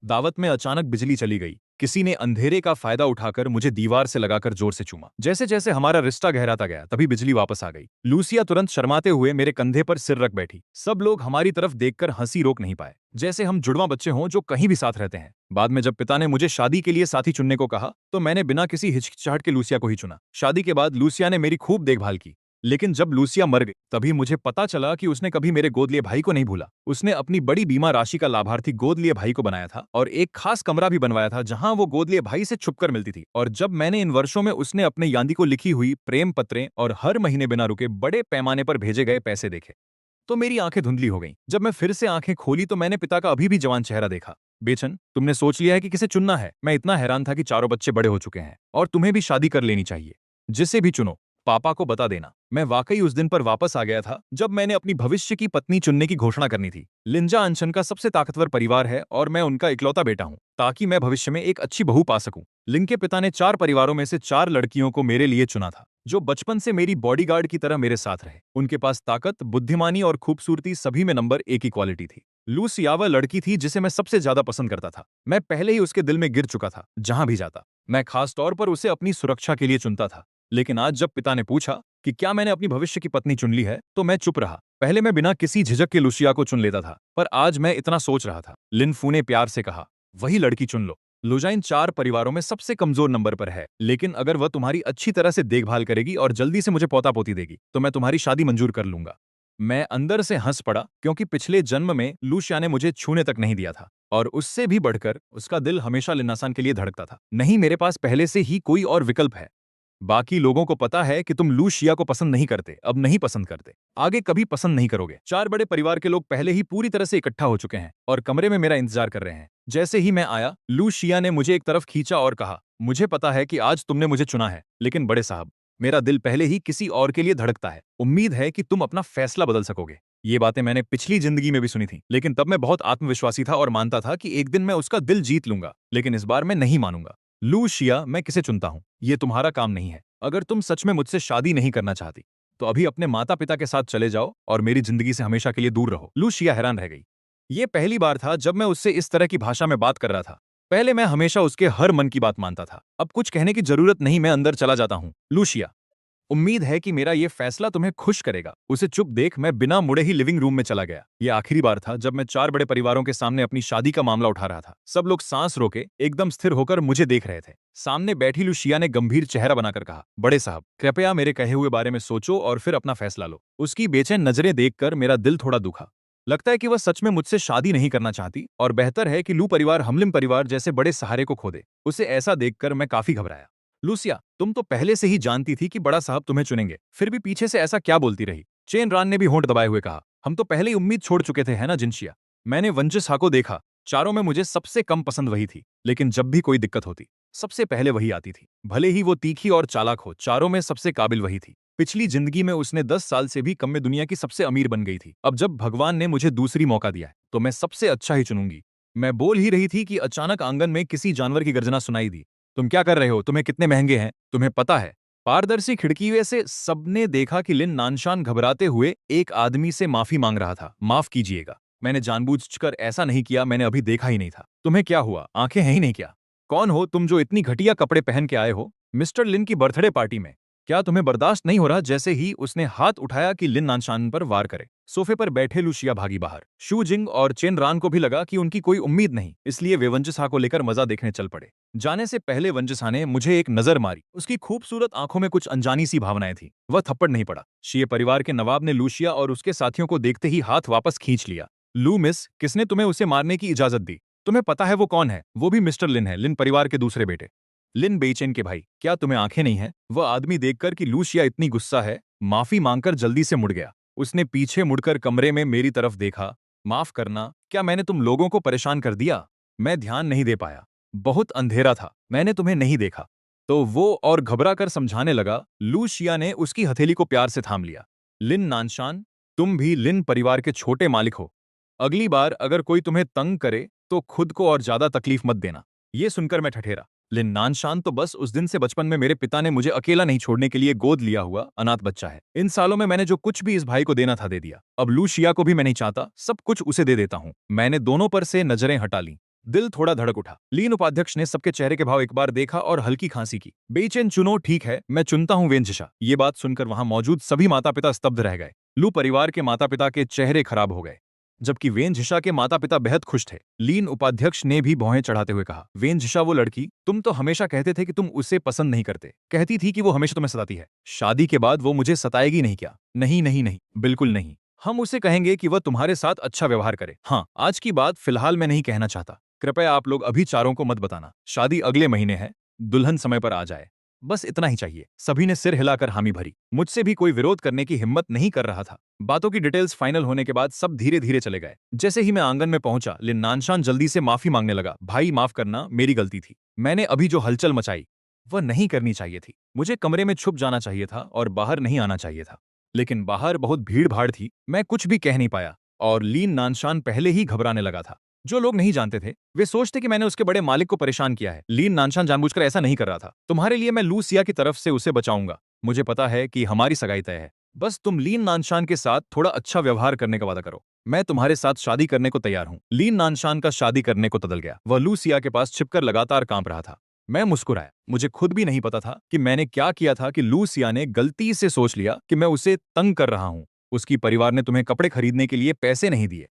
दावत में अचानक बिजली चली गई। किसी ने अंधेरे का फायदा उठाकर मुझे दीवार से लगाकर जोर से चूमा। जैसे जैसे हमारा रिश्ता गहराता गया तभी बिजली वापस आ गई। लूसिया तुरंत शर्माते हुए मेरे कंधे पर सिर रख बैठी। सब लोग हमारी तरफ देखकर हंसी रोक नहीं पाए, जैसे हम जुड़वा बच्चे हों जो कहीं भी साथ रहते हैं। बाद में जब पिता ने मुझे शादी के लिए साथी चुनने को कहा तो मैंने बिना किसी हिचकिचाहट के लूसिया को ही चुना। शादी के बाद लूसिया ने मेरी खूब देखभाल की, लेकिन जब लूसिया मर गई तभी मुझे पता चला कि उसने कभी मेरे गोद लिए भाई को नहीं भूला। उसने अपनी बड़ी बीमा राशि का लाभार्थी गोद लिए भाई को बनाया था और एक खास कमरा भी बनवाया था जहां वो गोद लिए भाई से छुपकर मिलती थी। और जब मैंने इन वर्षों में उसने अपने यादी को लिखी हुई प्रेम पत्रें और हर महीने बिना रुके बड़े पैमाने पर भेजे गए पैसे देखे तो मेरी आंखें धुंधली हो गईं। जब मैं फिर से आंखें खोली तो मैंने पिता का अभी भी जवान चेहरा देखा। बेचन, तुमने सोच लिया है कि किसे चुनना है? मैं इतना हैरान था कि चारों बच्चे बड़े हो चुके हैं और तुम्हें भी शादी कर लेनी चाहिए। जिसे भी चुनो, पापा को बता देना। मैं वाकई उस दिन पर वापस आ गया था जब मैंने अपनी भविष्य की पत्नी चुनने की घोषणा करनी थी। लिंजा अंशन का सबसे ताकतवर परिवार है और मैं उनका इकलौता बेटा हूं, ताकि मैं भविष्य में एक अच्छी बहू पा सकूं। लिंग के पिता ने 4 परिवारों में से 4 लड़कियों को मेरे लिए चुना था, जो बचपन से मेरी बॉडीगार्ड की तरह मेरे साथ रहे। उनके पास ताकत, बुद्धिमानी और खूबसूरती सभी में नंबर 1 की क्वालिटी थी। लूसिया वह लड़की थी जिसे मैं सबसे ज्यादा पसंद करता था। मैं पहले ही उसके दिल में गिर चुका था। जहां भी जाता मैं खास तौर पर उसे अपनी सुरक्षा के लिए चुनता था। लेकिन आज जब पिता ने पूछा कि क्या मैंने अपनी भविष्य की पत्नी चुन ली है, तो मैं चुप रहा। पहले मैं बिना किसी झिझक के लूसिया को चुन लेता था, पर आज मैं इतना सोच रहा था। लिनफू ने प्यार से कहा, वही लड़की चुन लो। लुजाइन 4 परिवारों में सबसे कमजोर नंबर पर है, लेकिन अगर वह तुम्हारी अच्छी तरह से देखभाल करेगी और जल्दी से मुझे पोता पोती देगी तो मैं तुम्हारी शादी मंजूर कर लूंगा। मैं अंदर से हंस पड़ा, क्योंकि पिछले जन्म में लूसिया ने मुझे छूने तक नहीं दिया था और उससे भी बढ़कर उसका दिल हमेशा लिन्नासान के लिए धड़कता था। नहीं, मेरे पास पहले से ही कोई और विकल्प है। बाकी लोगों को पता है कि तुम लूशिया को पसंद नहीं करते, अब नहीं पसंद करते, आगे कभी पसंद नहीं करोगे। 4 बड़े परिवार के लोग पहले ही पूरी तरह से इकट्ठा हो चुके हैं और कमरे में मेरा इंतजार कर रहे हैं। जैसे ही मैं आया, लूशिया ने मुझे एक तरफ खींचा और कहा, मुझे पता है कि आज तुमने मुझे चुना है, लेकिन बड़े साहब, मेरा दिल पहले ही किसी और के लिए धड़कता है। उम्मीद है कि तुम अपना फैसला बदल सकोगे। ये बातें मैंने पिछली जिंदगी में भी सुनी थी, लेकिन तब मैं बहुत आत्मविश्वासी था और मानता था कि एक दिन मैं उसका दिल जीत लूंगा। लेकिन इस बार मैं नहीं मानूंगा। लूशिया, मैं किसे चुनता हूं, ये तुम्हारा काम नहीं है। अगर तुम सच में मुझसे शादी नहीं करना चाहती, तो अभी अपने माता पिता के साथ चले जाओ और मेरी जिंदगी से हमेशा के लिए दूर रहो। लूशिया हैरान रह गई। ये पहली बार था जब मैं उससे इस तरह की भाषा में बात कर रहा था। पहले मैं हमेशा उसके हर मन की बात मानता था। अब कुछ कहने की जरूरत नहीं, मैं अंदर चला जाता हूँ। लूशिया, उम्मीद है कि मेरा ये फैसला तुम्हें खुश करेगा। उसे चुप देख मैं बिना मुड़े ही लिविंग रूम में चला गया। ये आखिरी बार था जब मैं 4 बड़े परिवारों के सामने अपनी शादी का मामला उठा रहा था। सब लोग सांस रोके एकदम स्थिर होकर मुझे देख रहे थे। सामने बैठी लुशिया ने गंभीर चेहरा बनाकर कहा, बड़े साहब, कृपया मेरे कहे हुए बारे में सोचो और फिर अपना फैसला लो। उसकी बेचैन नजरें देखकर मेरा दिल थोड़ा दुखा। लगता है कि वह सच में मुझसे शादी नहीं करना चाहती और बेहतर है कि लू परिवार हमलिम परिवार जैसे बड़े सहारे को खो दे। उसे ऐसा देखकर मैं काफी घबराया। लूसिया, तुम तो पहले से ही जानती थी कि बड़ा साहब तुम्हें चुनेंगे, फिर भी पीछे से ऐसा क्या बोलती रही? चेन रान ने भी होंठ दबाए हुए कहा, हम तो पहले ही उम्मीद छोड़ चुके थे, है ना जिनशिया? मैंने वंजिसा को देखा। चारों में मुझे सबसे कम पसंद वही थी, लेकिन जब भी कोई दिक्कत होती सबसे पहले वही आती थी। भले ही वो तीखी और चालाक हो, चारों में सबसे काबिल वही थी। पिछली जिंदगी में उसने 10 साल से भी कम में दुनिया की सबसे अमीर बन गई थी। अब जब भगवान ने मुझे दूसरी मौका दिया है तो मैं सबसे अच्छा ही चुनूंगी। मैं बोल ही रही थी कि अचानक आंगन में किसी जानवर की गर्जना सुनाई दी। तुम क्या कर रहे हो? तुम्हें कितने महंगे हैं, तुम्हें पता है? पारदर्शी खिड़की में से सबने देखा कि लिन नानशान घबराते हुए एक आदमी से माफी मांग रहा था। माफ कीजिएगा, मैंने जानबूझकर ऐसा नहीं किया, मैंने अभी देखा ही नहीं था। तुम्हें क्या हुआ? आंखें हैं ही नहीं क्या? कौन हो तुम जो इतनी घटिया कपड़े पहन के आए हो मिस्टर लिन की बर्थडे पार्टी में? क्या तुम्हें बर्दाश्त नहीं हो रहा? जैसे ही उसने हाथ उठाया कि लिन नानशान पर वार करे, सोफे पर बैठे लुशिया भागी बाहर। शू जिंग और चेन रान को भी लगा कि उनकी कोई उम्मीद नहीं, इसलिए वे वंजसा को लेकर मजा देखने चल पड़े। जाने से पहले वंजसा ने मुझे एक नजर मारी। उसकी खूबसूरत आंखों में कुछ अनजानी सी भावनाएं थी। वह थप्पड़ नहीं पड़ा। शीए परिवार के नवाब ने लूशिया और उसके साथियों को देखते ही हाथ वापस खींच लिया। लू मिस, किसने तुम्हें उसे मारने की इजाजत दी? तुम्हें पता है वो कौन है? वो भी मिस्टर लिन है, लिन परिवार के दूसरे बेटे। लिन बेचैन के भाई, क्या तुम्हें आंखें नहीं हैं? वह आदमी देखकर कि लूशिया इतनी गुस्सा है, माफी मांगकर जल्दी से मुड़ गया। उसने पीछे मुड़कर कमरे में मेरी तरफ देखा। माफ करना, क्या मैंने तुम लोगों को परेशान कर दिया? मैं ध्यान नहीं दे पाया, बहुत अंधेरा था, मैंने तुम्हें नहीं देखा। तो वो और घबरा कर समझाने लगा। लूशिया ने उसकी हथेली को प्यार से थाम लिया। लिन नानशान, तुम भी लिन परिवार के छोटे मालिक हो। अगली बार अगर कोई तुम्हें तंग करे तो खुद को और ज्यादा तकलीफ मत देना। ये सुनकर मैं ठठेरा। लिन नानशान तो बस उस दिन से बचपन में मेरे पिता ने मुझे अकेला नहीं छोड़ने के लिए गोद लिया हुआ अनाथ बच्चा है। इन सालों में मैंने जो कुछ भी इस भाई को देना था दे दिया। अब लूशिया को भी मैं नहीं चाहता, सब कुछ उसे दे देता हूँ। मैंने दोनों पर से नजरें हटा ली। दिल थोड़ा धड़क उठा। लीन उपाध्यक्ष ने सबके चेहरे के भाव एक बार देखा और हल्की खांसी की। बेचैन चुनो, ठीक है, मैं चुनता हूं वेंजिशा। ये बात सुनकर वहां मौजूद सभी माता पिता स्तब्ध रह गए। लू परिवार के माता पिता के चेहरे खराब हो गए, जबकि वेंझिशा के माता पिता बेहद खुश थे। लीन उपाध्यक्ष ने भी भौहें चढ़ाते हुए कहा, वेंझिशा वो लड़की, तुम तो हमेशा कहते थे कि तुम उसे पसंद नहीं करते, कहती थी कि वो हमेशा तुम्हें सताती है। शादी के बाद वो मुझे सताएगी नहीं क्या? नहीं नहीं नहीं, बिल्कुल नहीं। हम उसे कहेंगे कि वह तुम्हारे साथ अच्छा व्यवहार करे। हाँ, आज की बात फिलहाल मैं नहीं कहना चाहता। कृपया आप लोग अभी चारों को मत बताना। शादी अगले महीने है, दुल्हन समय पर आ जाए। बस इतना ही चाहिए। सभी ने सिर हिलाकर हामी भरी। मुझसे भी कोई विरोध करने की हिम्मत नहीं कर रहा था। बातों की डिटेल्स फाइनल होने के बाद सब धीरे धीरे चले गए। जैसे ही मैं आंगन में पहुंचा, लिन नानशान जल्दी से माफी मांगने लगा। भाई माफ करना, मेरी गलती थी। मैंने अभी जो हलचल मचाई वह नहीं करनी चाहिए थी। मुझे कमरे में छुप जाना चाहिए था और बाहर नहीं आना चाहिए था। लेकिन बाहर बहुत भीड़ भाड़ थी, मैं कुछ भी कह नहीं पाया और लीन नानशान पहले ही घबराने लगा था। जो लोग नहीं जानते थे वे सोचते कि मैंने उसके बड़े मालिक को परेशान किया है। लीन नानशान जानबूझकर ऐसा नहीं कर रहा था। तुम्हारे लिए मैं लूसिया की तरफ से उसे बचाऊंगा। मुझे पता है कि हमारी सगाई तय है। बस तुम लीन नानशान के साथ थोड़ा अच्छा व्यवहार करने का वादा करो। मैं तुम्हारे साथ शादी करने को तैयार हूं। लीन नानशान का शादी करने को तदल गया। वह लूसिया के पास छिपकर लगातार कांप रहा था। मैं मुस्कुराया। मुझे खुद भी नहीं पता था कि मैंने क्या किया था कि लूसिया ने गलती से सोच लिया कि मैं उसे तंग कर रहा हूं। उसकी परिवार ने तुम्हें कपड़े खरीदने के लिए पैसे नहीं दिए।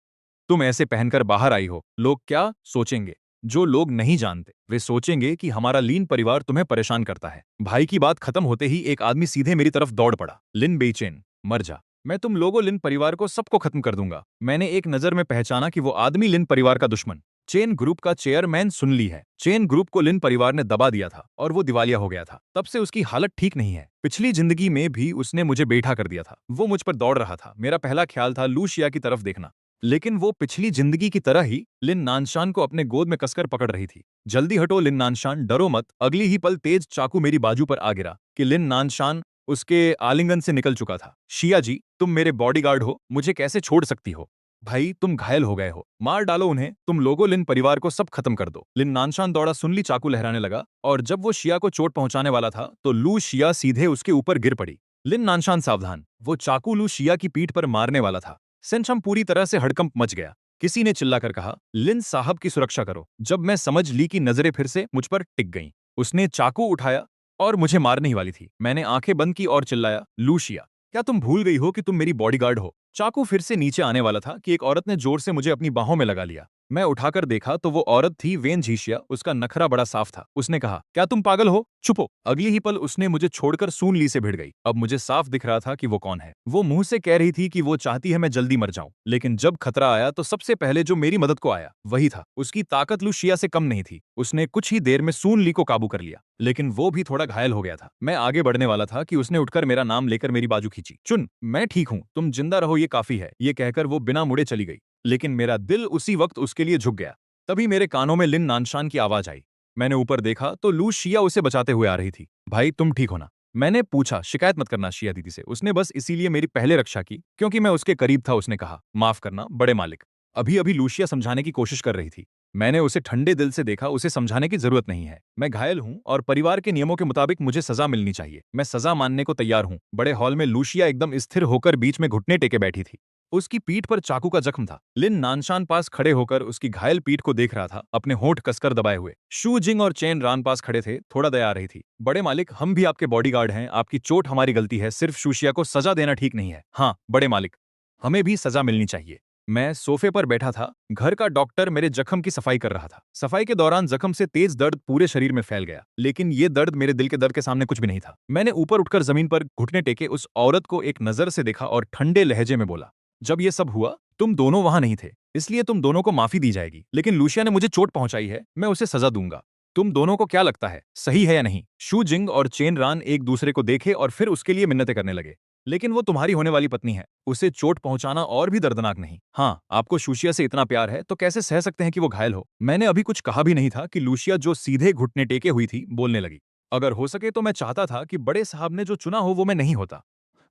तुम ऐसे पहनकर बाहर आई हो, लोग क्या सोचेंगे? जो लोग नहीं जानते वे सोचेंगे कि हमारा लीन परिवार तुम्हें परेशान करता है। भाई की बात खत्म होते ही एक आदमी सीधे मेरी तरफ दौड़ पड़ा। लिन बेचैन, मर जा। मैं तुम लोगों लिन परिवार को सबको खत्म कर दूंगा। मैंने एक नजर में पहचाना कि वो आदमी लिन परिवार का दुश्मन चेन ग्रुप का चेयरमैन सुन ली है। चेन ग्रुप को लिन परिवार ने दबा दिया था और वो दिवालिया हो गया था। तब से उसकी हालत ठीक नहीं है। पिछली जिंदगी में भी उसने मुझे बैठा कर दिया था। वो मुझ पर दौड़ रहा था। मेरा पहला ख्याल था लूशिया की तरफ देखना, लेकिन वो पिछली जिंदगी की तरह ही लिन नानशान को अपने गोद में कसकर पकड़ रही थी। जल्दी हटो लिन नानशान, डरो मत। अगली ही पल तेज चाकू मेरी बाजू पर आ गिरा कि लिन नानशान उसके आलिंगन से निकल चुका था। शिया जी, तुम मेरे बॉडीगार्ड हो, मुझे कैसे छोड़ सकती हो? भाई तुम घायल हो गए हो, मार डालो उन्हें। तुम लोगों लिन परिवार को सब खत्म कर दो। लिन नानशान दौड़ा, सुनली चाकू लहराने लगा और जब वो शिया को चोट पहुंचाने वाला था तो लू शिया सीधे उसके ऊपर गिर पड़ी। लिन नानशान सावधान, वो चाकू लू शिया की पीठ पर मारने वाला था। सेंचम पूरी तरह से हड़कंप मच गया। किसी ने चिल्लाकर कहा, लिन साहब की सुरक्षा करो। जब मैं समझ ली कि नजरें फिर से मुझ पर टिक गईं। उसने चाकू उठाया और मुझे मारने ही वाली थी। मैंने आंखें बंद की और चिल्लाया, लूशिया, क्या तुम भूल गई हो कि तुम मेरी बॉडीगार्ड हो? चाकू फिर से नीचे आने वाला था कि एक औरत ने जोर से मुझे अपनी बाहों में लगा लिया। मैं उठाकर देखा तो वो औरत थी वेन झीशिया। उसका नखरा बड़ा साफ था। उसने कहा, क्या तुम पागल हो? चुपो। अगली ही पल उसने मुझे छोड़कर सून ली से भिड़ गई। अब मुझे साफ दिख रहा था कि वो कौन है। वो मुंह से कह रही थी कि वो चाहती है मैं जल्दी मर जाऊं, लेकिन जब खतरा आया तो सबसे पहले जो मेरी मदद को आया वही था। उसकी ताकत लुशिया से कम नहीं थी। उसने कुछ ही देर में सून ली को काबू कर लिया, लेकिन वो भी थोड़ा घायल हो गया था। मैं आगे बढ़ने वाला था कि उसने उठकर मेरा नाम लेकर मेरी बाजू खींची। चुन, मैं ठीक हूं, तुम जिंदा रहो, ये काफी है। ये कहकर वो बिना मुड़े चली गई, लेकिन मेरा दिल उसी वक्त उसके लिए झुक गया। तभी मेरे कानों में लिन नानशान की आवाज आई। मैंने ऊपर देखा तो लू शिया उसे बचाते हुए आ रही थी। भाई तुम ठीक हो ना? मैंने पूछा। शिकायत मत करना शिया दीदी से, उसने बस इसीलिए मेरी पहले रक्षा की क्योंकि मैं उसके करीब था। उसने कहा, माफ करना बड़े मालिक। अभी अभी लूशिया समझाने की कोशिश कर रही थी। मैंने उसे ठंडे दिल से देखा। उसे समझाने की जरूरत नहीं है। मैं घायल हूं और परिवार के नियमों के मुताबिक मुझे सजा मिलनी चाहिए। मैं सजा मानने को तैयार हूं। बड़े हॉल में लूशिया एकदम स्थिर होकर बीच में घुटने टेके बैठी थी। उसकी पीठ पर चाकू का जख्म था। लिन नानशान पास खड़े होकर उसकी घायल पीठ को देख रहा था, अपने होंठ कसकर दबाए हुए। शू जिंग और चेन रान पास खड़े थे। थोड़ा दया आ रही थी। बड़े मालिक, हम भी आपके बॉडीगार्ड हैं। आपकी चोट हमारी गलती है। सिर्फ शूशिया को सजा देना ठीक नहीं है। हाँ बड़े मालिक, हमें भी सजा मिलनी चाहिए। मैं सोफे पर बैठा था। घर का डॉक्टर मेरे जख्म की सफाई कर रहा था। सफाई के दौरान जख्म से तेज दर्द पूरे शरीर में फैल गया, लेकिन ये दर्द मेरे दिल के दर्द के सामने कुछ भी नहीं था। मैंने ऊपर उठकर जमीन पर घुटने टेके उस औरत को एक नजर से देखा और ठंडे लहजे में बोला, जब ये सब हुआ तुम दोनों वहां नहीं थे, इसलिए तुम दोनों को माफी दी जाएगी। लेकिन लूशिया ने मुझे चोट पहुंचाई है, मैं उसे सजा दूंगा। तुम दोनों को क्या लगता है, सही है या नहीं? शू जिंग और चेन रान एक दूसरे को देखे और फिर उसके लिए मिन्नतें करने लगे। लेकिन वो तुम्हारी होने वाली पत्नी है, उसे चोट पहुंचाना और भी दर्दनाक नहीं। हाँ, आपको लूशिया से इतना प्यार है तो कैसे सह सकते हैं कि वो घायल हो? मैंने अभी कुछ कहा भी नहीं था कि लूशिया, जो सीधे घुटने टेके हुई थी, बोलने लगी। अगर हो सके तो मैं चाहता था कि बड़े साहब ने जो चुना हो वो मैं नहीं होता।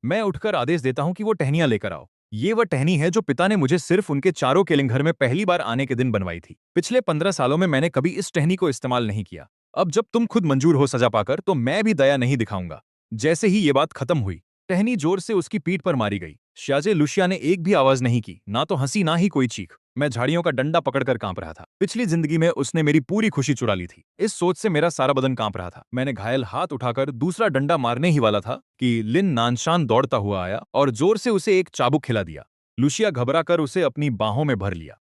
मैं उठकर आदेश देता हूं कि वो टहनियां लेकर आओ। ये वह टहनी है जो पिता ने मुझे सिर्फ उनके चारों केलिंग घर में पहली बार आने के दिन बनवाई थी। पिछले 15 सालों में मैंने कभी इस टहनी को इस्तेमाल नहीं किया। अब जब तुम खुद मंजूर हो सजा पाकर, तो मैं भी दया नहीं दिखाऊंगा। जैसे ही ये बात खत्म हुई, टहनी जोर से उसकी पीठ पर मारी गई। श्याजे लुशिया ने एक भी आवाज नहीं की, ना तो हंसी ना ही कोई चीख। मैं झाड़ियों का डंडा पकड़कर कांप रहा था। पिछली जिंदगी में उसने मेरी पूरी खुशी चुरा ली थी। इस सोच से मेरा सारा बदन कांप रहा था। मैंने घायल हाथ उठाकर दूसरा डंडा मारने ही वाला था कि लिन नानशान दौड़ता हुआ आया और जोर से उसे एक चाबुक खिला दिया। लुशिया घबराकर उसे अपनी बाहों में भर लिया।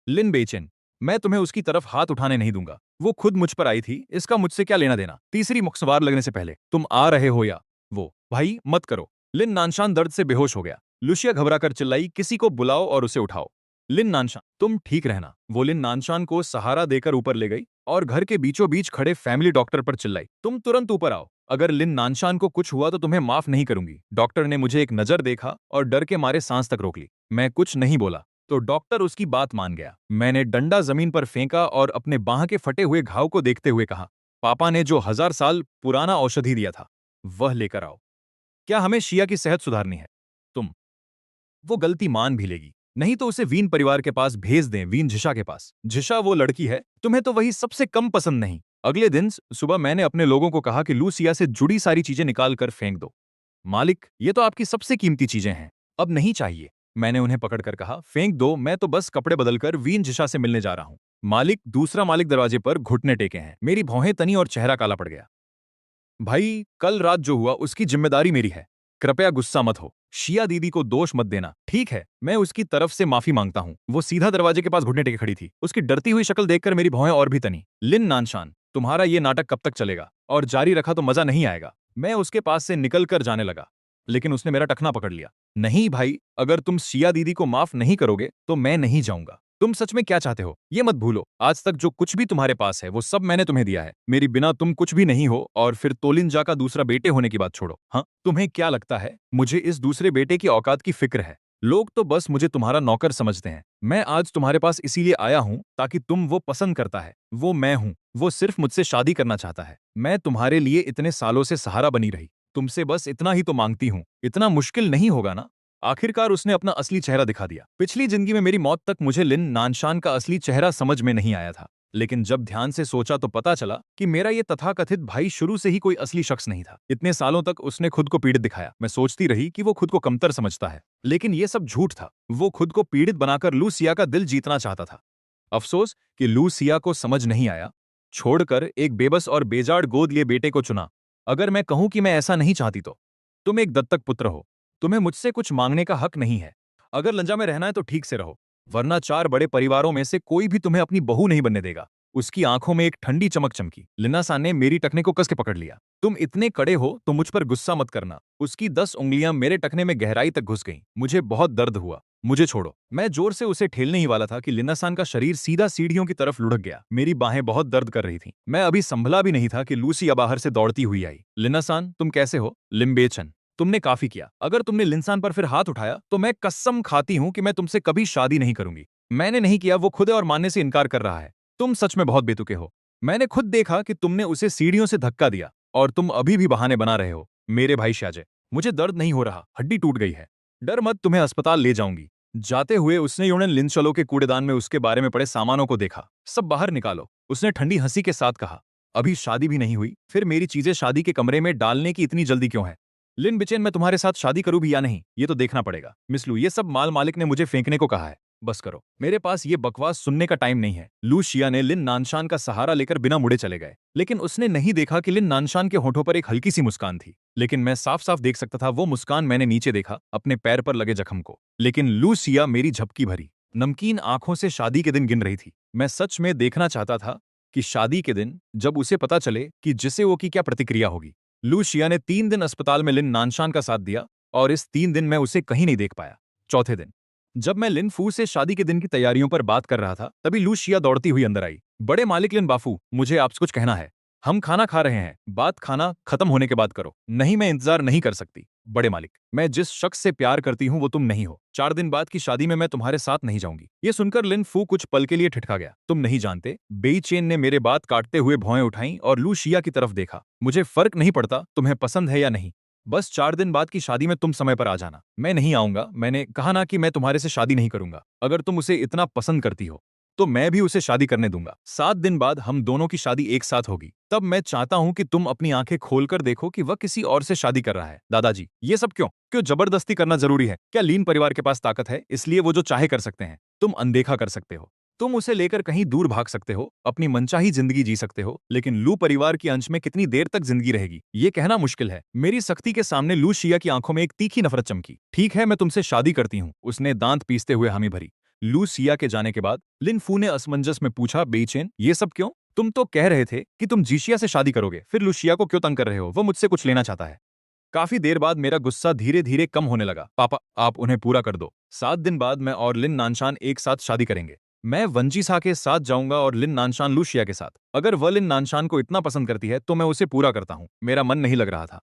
लिन बेचैन, मैं तुम्हें उसकी तरफ हाथ उठाने नहीं दूंगा। वो खुद मुझ पर आई थी, इसका मुझसे क्या लेना देना। तीसरी मुख्सवार लगने से पहले तुम आ रहे हो या वो? भाई मत करो। लिन नानशान दर्द से बेहोश हो गया। लुशिया घबराकर चिल्लाई, किसी को बुलाओ और उसे उठाओ। लिन नानशान, तुम ठीक रहना। वो लिन नानशान को सहारा देकर ऊपर ले गई और घर के बीचों बीच खड़े फैमिली डॉक्टर पर चिल्लाई, तुम तुरंत ऊपर आओ। अगर लिन नानशान को कुछ हुआ तो तुम्हें माफ नहीं करूंगी। डॉक्टर ने मुझे एक नजर देखा और डर के मारे सांस तक रोक ली। मैं कुछ नहीं बोला तो डॉक्टर उसकी बात मान गया। मैंने डंडा जमीन पर फेंका और अपने बाह के फटे हुए घाव को देखते हुए कहा, पापा ने जो 1000 साल पुराना औषधि दिया था वह लेकर आओ। क्या हमें शिया की सेहत सुधारनी है? तुम वो गलती मान भी लेगी। नहीं तो उसे वीन परिवार के पास भेज दें, वीन झिशा के पास। झिशा वो लड़की है, तुम्हें तो वही सबसे कम पसंद नहीं। अगले दिन सुबह मैंने अपने लोगों को कहा कि लूसिया से जुड़ी सारी चीजें निकाल कर फेंक दो। मालिक, ये तो आपकी सबसे कीमती चीजें हैं, अब नहीं चाहिए। मैंने उन्हें पकड़कर कहा, फेंक दो, मैं तो बस कपड़े बदलकर वीन जिशा से मिलने जा रहा हूं। मालिक, दूसरा मालिक दरवाजे पर घुटने टेके हैं। मेरी भौहें तनी और चेहरा काला पड़ गया। भाई, कल रात जो हुआ उसकी जिम्मेदारी मेरी है। कृपया गुस्सा मत हो। शिया दीदी को दोष मत देना, ठीक है? मैं उसकी तरफ से माफी मांगता हूँ। वो सीधा दरवाजे के पास घुटने टेके खड़ी थी। उसकी डरती हुई शक्ल देखकर मेरी भौहें और भी तनी। लिन नानशान, तुम्हारा ये नाटक कब तक चलेगा? और जारी रखा तो मजा नहीं आएगा। मैं उसके पास से निकल कर जाने लगा, लेकिन उसने मेरा टखना पकड़ लिया। नहीं भाई, अगर तुम शिया दीदी को माफ नहीं करोगे तो मैं नहीं जाऊंगा। तुम सच में क्या चाहते हो ये मत भूलो। आज तक जो कुछ भी तुम्हारे पास है वो सब मैंने तुम्हें दिया है। मेरी बिना तुम कुछ भी नहीं हो। और फिर तोलिंजा का दूसरा बेटे होने की बात छोड़ो। हाँ, तुम्हें क्या लगता है मुझे इस दूसरे बेटे की औकात की फिक्र है? लोग तो बस मुझे तुम्हारा नौकर समझते हैं। मैं आज तुम्हारे पास इसीलिए आया हूं ताकि तुम वो पसंद करता है, वो मैं हूं। वो सिर्फ मुझसे शादी करना चाहता है। मैं तुम्हारे लिए इतने सालों से सहारा बनी रही, तुमसे बस इतना ही तो मांगती हूँ। इतना मुश्किल नहीं होगा ना? आखिरकार उसने अपना असली चेहरा दिखा दिया। पिछली जिंदगी में मेरी मौत तक मुझे लिन नानशान का असली चेहरा समझ में नहीं आया था, लेकिन जब ध्यान से सोचा तो पता चला कि मेरा ये तथाकथित भाई शुरू से ही कोई असली शख्स नहीं था। इतने सालों तक उसने खुद को पीड़ित दिखाया। मैं सोचती रही कि वो खुद को कमतर समझता है, लेकिन ये सब झूठ था। वो खुद को पीड़ित बनाकर लूसिया का दिल जीतना चाहता था। अफसोस कि लूसिया को समझ नहीं आया। छोड़कर एक बेबस और बेजाड़ गोद लिए बेटे को चुना। अगर मैं कहूं कि मैं ऐसा नहीं चाहती तो? तुम एक दत्तक पुत्र हो, तुम्हें मुझसे कुछ मांगने का हक नहीं है। अगर लंजा में रहना है तो ठीक से रहो, वरना 4 बड़े परिवारों में से कोई भी तुम्हें अपनी बहू नहीं बनने देगा। उसकी आंखों में एक ठंडी चमक चमकी। लिनासा ने मेरी टखने को कस के पकड़ लिया। तुम इतने कड़े हो तो मुझ पर गुस्सा मत करना। उसकी 10 उंगलियां मेरे टखने में गहराई तक घुस गईं। मुझे बहुत दर्द हुआ। मुझे छोड़ो। मैं जोर से उसे ठेलने ही वाला था कि लिनासान का शरीर सीधा सीढ़ियों की तरफ लुढ़क गया। मेरी बाहें बहुत दर्द कर रही थीं। मैं अभी संभला भी नहीं था कि लूसिया बाहर से दौड़ती हुई आई। लिनासान, तुम कैसे हो? लिम्बेचन, तुमने काफी किया। अगर तुमने लिंसान पर फिर हाथ उठाया तो मैं कसम खाती हूं कि मैं तुमसे कभी शादी नहीं करूंगी। मैंने नहीं किया, वो खुद है और मानने से इनकार कर रहा है। तुम सच में बहुत बेतुके हो। मैंने खुद देखा कि तुमने उसे सीढ़ियों से धक्का दिया और तुम अभी भी बहाने बना रहे हो। मेरे भाई शाजे, मुझे दर्द नहीं हो रहा, हड्डी टूट गई है। डर मत, तुम्हें अस्पताल ले जाऊंगी। जाते हुए उसने यूनन लिंचलो के कूड़ेदान में उसके बारे में पड़े सामानों को देखा। सब बाहर निकालो, उसने ठंडी हंसी के साथ कहा। अभी शादी भी नहीं हुई, फिर मेरी चीजें शादी के कमरे में डालने की इतनी जल्दी क्यों है? लिन बिचेन, मैं तुम्हारे साथ शादी करूं भी या नहीं ये तो देखना पड़ेगा। मिस लू, ये सब माल मालिक ने मुझे फेंकने को कहा है। बस करो, मेरे पास ये बकवास सुनने का टाइम नहीं है। लू शिया ने लिन नानशान का सहारा लेकर बिना मुड़े चले गए, लेकिन उसने नहीं देखा कि लिन नानशान के होठों पर एक हल्की सी मुस्कान थी। लेकिन मैं साफ साफ देख सकता था वो मुस्कान मैंने नीचे देखा, अपने पैर पर लगे जख्म को। लेकिन लू शिया मेरी झपकी भरी नमकीन आंखों से शादी के दिन गिन रही थी। मैं सच में देखना चाहता था कि शादी के दिन जब उसे पता चले कि जिसे वो की क्या प्रतिक्रिया होगी। लू शिया ने 3 दिन अस्पताल में लिन नानशान का साथ दिया और इस 3 दिन मैं उसे कहीं नहीं देख पाया। चौथे दिन जब मैं लिन फू से शादी के दिन की तैयारियों पर बात कर रहा था, तभी लू शिया दौड़ती हुई अंदर आई। बड़े मालिक लिन बाफू, मुझे आपसे कुछ कहना है। हम खाना खा रहे हैं, बात खाना खत्म होने के बाद करो। नहीं, मैं इंतजार नहीं कर सकती। बड़े मालिक, मैं जिस शख्स से प्यार करती हूँ वो तुम नहीं हो। 4 दिन बाद की शादी में मैं तुम्हारे साथ नहीं जाऊंगी। ये सुनकर लिन फू कुछ पल के लिए ठिठका गया। तुम नहीं जानते। बेई चेन ने मेरे बात काटते हुए भौएं उठाई और लू शिया की तरफ देखा। मुझे फर्क नहीं पड़ता तुम्हें पसंद है या नहीं, बस 4 दिन बाद की शादी में तुम समय पर आ जाना। मैं नहीं आऊंगा, मैंने कहा ना कि मैं तुम्हारे से शादी नहीं करूंगा। अगर तुम उसे इतना पसंद करती हो तो मैं भी उसे शादी करने दूंगा। 7 दिन बाद हम दोनों की शादी एक साथ होगी। तब मैं चाहता हूँ कि तुम अपनी आंखें खोलकर देखो कि वह किसी और से शादी कर रहा है। दादाजी, ये सब क्यों क्यों जबरदस्ती करना जरूरी है? क्या लीन परिवार के पास ताकत है, इसलिए वो जो चाहे कर सकते हैं? तुम अनदेखा कर सकते हो, तुम उसे लेकर कहीं दूर भाग सकते हो, अपनी मनचाही जिंदगी जी सकते हो, लेकिन लू परिवार की अंश में कितनी देर तक जिंदगी रहेगी ये कहना मुश्किल है। मेरी सख्ती के सामने लू शिया की आंखों में एक तीखी नफरत चमकी। ठीक है, मैं तुमसे शादी करती हूँ, उसने दांत पीसते हुए हामी भरी। लू सिया के जाने के बाद लिन फू ने असमंजस में पूछा, बेचैन, ये सब क्यों? तुम तो कह रहे थे कि तुम जीशिया से शादी करोगे, फिर लुशिया को क्यों तंग कर रहे हो? वो मुझसे कुछ लेना चाहता है। काफी देर बाद मेरा गुस्सा धीरे धीरे कम होने लगा। पापा, आप उन्हें पूरा कर दो। 7 दिन बाद मैं और लिन नानशान एक साथ शादी करेंगे। मैं वंजीसा के साथ जाऊंगा और लिन नानशान लूशिया के साथ। अगर वह लिन नानशान को इतना पसंद करती है तो मैं उसे पूरा करता हूँ। मेरा मन नहीं लग रहा था।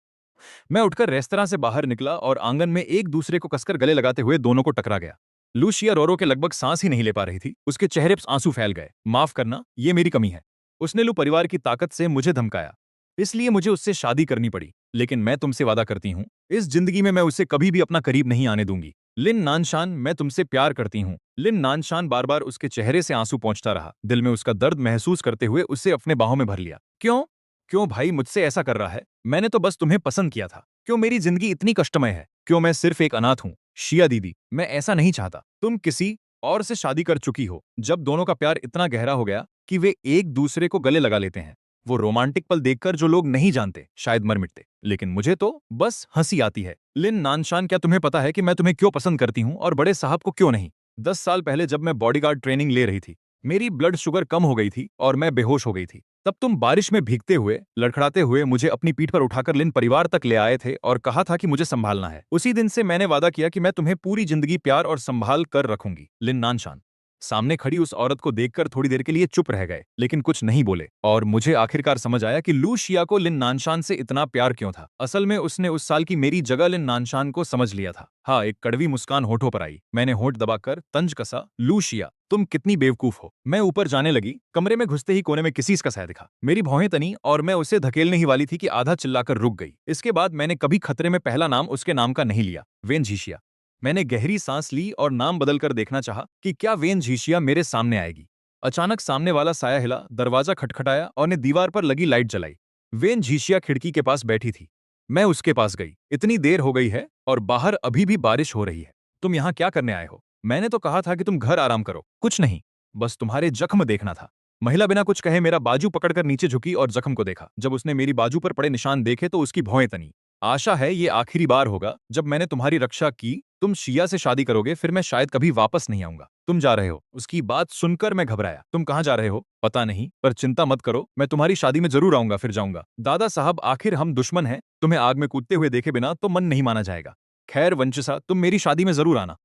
मैं उठकर रेस्तरां से बाहर निकला और आंगन में एक दूसरे को कसकर गले लगाते हुए दोनों को टकरा गया। लूशिया रोरो के लगभग सांस ही नहीं ले पा रही थी। उसके चेहरे पर आंसू फैल गए। माफ करना, ये मेरी कमी है। उसने लू परिवार की ताकत से मुझे धमकाया, इसलिए मुझे उससे शादी करनी पड़ी। लेकिन मैं तुमसे वादा करती हूँ, इस जिंदगी में मैं उसे कभी भी अपना करीब नहीं आने दूंगी। लिन नानशान, मैं तुमसे प्यार करती हूँ। लिन नानशान बार बार उसके चेहरे से आंसू पहुंचता रहा। दिल में उसका दर्द महसूस करते हुए उसे अपने बाहों में भर लिया। क्यों क्यों भाई मुझसे ऐसा कर रहा है? मैंने तो बस तुम्हें पसंद किया था। क्यों मेरी जिंदगी इतनी कष्टमय है? क्यों मैं सिर्फ एक अनाथ हूँ? शिया दीदी, मैं ऐसा नहीं चाहता। तुम किसी और से शादी कर चुकी हो। जब दोनों का प्यार इतना गहरा हो गया कि वे एक दूसरे को गले लगा लेते हैं, वो रोमांटिक पल देखकर जो लोग नहीं जानते शायद मर मिटते, लेकिन मुझे तो बस हंसी आती है। लिन नानशान, क्या तुम्हें पता है कि मैं तुम्हें क्यों पसंद करती हूँ और बड़े साहब को क्यों नहीं? 10 साल पहले जब मैं बॉडीगार्ड ट्रेनिंग ले रही थी, मेरी ब्लड शुगर कम हो गई थी और मैं बेहोश हो गई थी। तब तुम बारिश में भीगते हुए, लड़खड़ाते हुए मुझे अपनी पीठ पर उठाकर लिन परिवार तक ले आए थे और कहा था कि मुझे संभालना है। उसी दिन से मैंने वादा किया कि मैं तुम्हें पूरी जिंदगी प्यार और संभाल कर रखूंगी। लिन नानशान सामने खड़ी उस औरत को देखकर थोड़ी देर के लिए चुप रह गए, लेकिन कुछ नहीं बोले। और मुझे आखिरकार समझ आया कि लू शिया को लिन नानशान से इतना प्यार क्यों था। असल में उसने उस साल की मेरी जगह लिन नानशान को समझ लिया था। हाँ, एक कड़वी मुस्कान होठों पर आई। मैंने होठ दबाकर तंज कसा, लू शिया, तुम कितनी बेवकूफ हो। मैं ऊपर जाने लगी। कमरे में घुसते ही कोने में किसी का साया दिखा। मेरी भौहें तनी और मैं उसे धकेलने ही वाली थी कि आधा चिल्लाकर रुक गई। इसके बाद मैंने कभी खतरे में पहला नाम उसके नाम का नहीं लिया। वेन झीशिया। मैंने गहरी सांस ली और नाम बदलकर देखना चाहा कि क्या वेन झीशिया मेरे सामने आएगी। अचानक सामने वाला साया हिला, दरवाजा खटखटाया और ने दीवार पर लगी लाइट जलाई। वेन झीशिया खिड़की के पास बैठी थी। मैं उसके पास गई। इतनी देर हो गई है और बाहर अभी भी बारिश हो रही है। तुम यहाँ क्या करने आए हो? मैंने तो कहा था कि तुम घर आराम करो। कुछ नहीं, बस तुम्हारे जख्म देखना था। महिला बिना कुछ कहे मेरा बाजू पकड़कर नीचे झुकी और जख्म को देखा। जब उसने मेरी बाजू पर पड़े निशान देखे तो उसकी भौएं तनी। आशा है ये आखिरी बार होगा जब मैंने तुम्हारी रक्षा की। तुम शिया से शादी करोगे, फिर मैं शायद कभी वापस नहीं आऊंगा। तुम जा रहे हो? उसकी बात सुनकर मैं घबराया। तुम कहाँ जा रहे हो? पता नहीं, पर चिंता मत करो, मैं तुम्हारी शादी में जरूर आऊंगा, फिर जाऊंगा। दादा साहब, आखिर हम दुश्मन हैं, तुम्हें आग में कूदते हुए देखे बिना तो मन नहीं माना जाएगा। खैर वंचिसा, तुम मेरी शादी में जरूर आना।